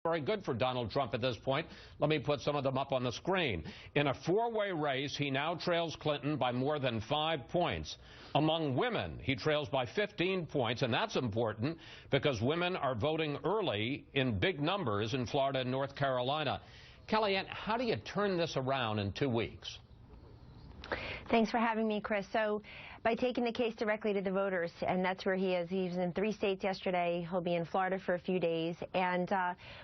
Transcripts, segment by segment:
very good for Donald Trump at this point. Let me put some of them up on the screen. In a four-way race, he now trails Clinton by more than 5 points. Among women, he trails by 15 points, and that's important because women are voting early in big numbers in Florida and North Carolina. Kellyanne, how do you turn this around in 2 weeks? Thanks for having me, Chris. So by taking the case directly to the voters, and that's where he is. He was in 3 states yesterday. He'll be in Florida for a few days. And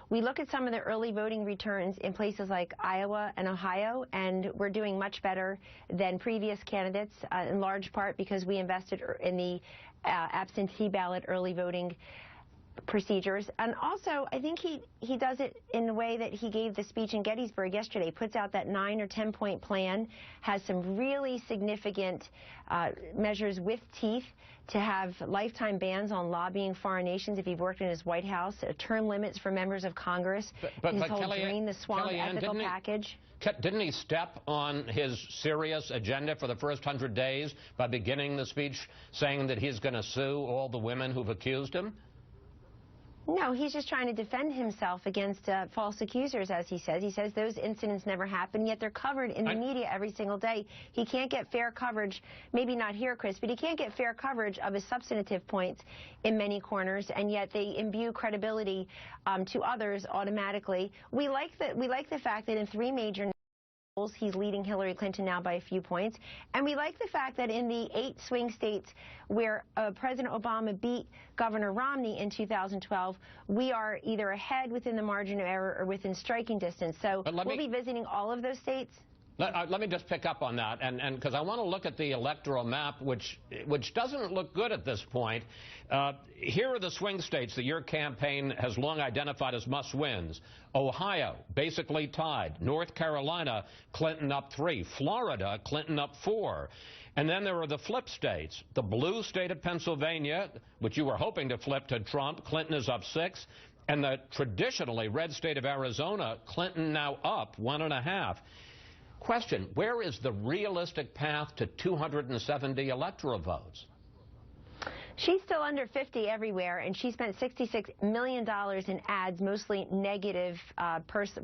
we look at some of the early voting returns in places like Iowa and Ohio, and we're doing much better than previous candidates, in large part because we invested in the absentee ballot early voting procedures. And also, I think he does it in the way that he gave the speech in Gettysburg yesterday, puts out that 9 or 10 point plan, has some really significant measures with teeth to have lifetime bans on lobbying foreign nations if you've worked in his White House, term limits for members of Congress, his whole Drain the Swamp ethical package. Didn't he step on his serious agenda for the first 100 days by beginning the speech saying that he's going to sue all the women who've accused him? No, he's just trying to defend himself against false accusers, as he says. He says those incidents never happened, yet they're covered in the media every single day. He can't get fair coverage, maybe not here, Chris, but he can't get fair coverage of his substantive points in many corners, and yet they imbue credibility to others automatically. We like the fact that in 3 major he's leading Hillary Clinton now by a few points. And we like the fact that in the 8 swing states where President Obama beat Governor Romney in 2012, we are either ahead within the margin of error or within striking distance. So we'll be visiting all of those states. Let me just pick up on that, and because I want to look at the electoral map, which doesn't look good at this point. Here are the swing states that your campaign has long identified as must-wins. Ohio, basically tied. North Carolina, Clinton up 3. Florida, Clinton up 4. And then there are the flip states. The blue state of Pennsylvania, which you were hoping to flip to Trump, Clinton is up 6. And the traditionally red state of Arizona, Clinton now up 1.5. Question, where is the realistic path to 270 electoral votes? She's still under 50 everywhere, and she spent $66 million in ads, mostly negative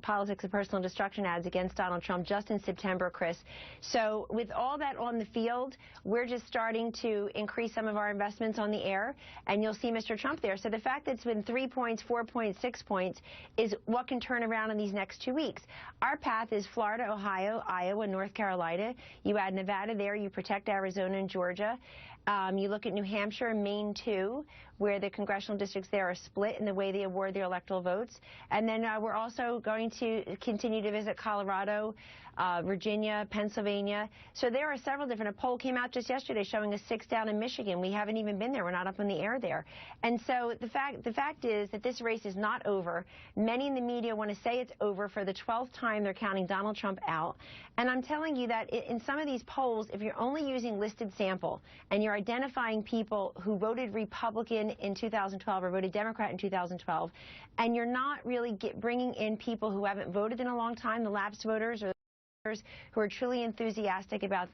politics of personal destruction ads against Donald Trump just in September, Chris. So with all that on the field, we're just starting to increase some of our investments on the air, and you'll see Mr. Trump there. So the fact that it's been 3 points, 4 points, 6 points is what can turn around in these next 2 weeks. Our path is Florida, Ohio, Iowa, North Carolina. You add Nevada there, you protect Arizona and Georgia. You look at New Hampshire and Maine, too, where the congressional districts there are split in the way they award their electoral votes. And then we're also going to continue to visit Colorado, Virginia, Pennsylvania. So there are several different. A poll came out just yesterday showing us 6 down in Michigan. We haven't even been there. We're not up in the air there. And so the fact is that this race is not over. Many in the media want to say it's over. For the 12th time, they're counting Donald Trump out. And I'm telling you that in some of these polls, if you're only using listed sample and you're identifying people who voted Republican in 2012 or voted Democrat in 2012, and you're not really bringing in people who haven't voted in a long time, the lapsed voters or who are truly enthusiastic about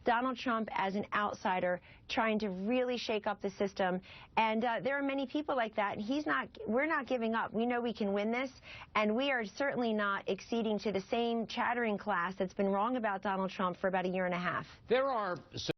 Donald Trump as an outsider trying to really shake up the system. And there are many people like that. And we're not giving up. We know we can win this, and we are certainly not acceding to the same chattering class that's been wrong about Donald Trump for about 1.5 years. There are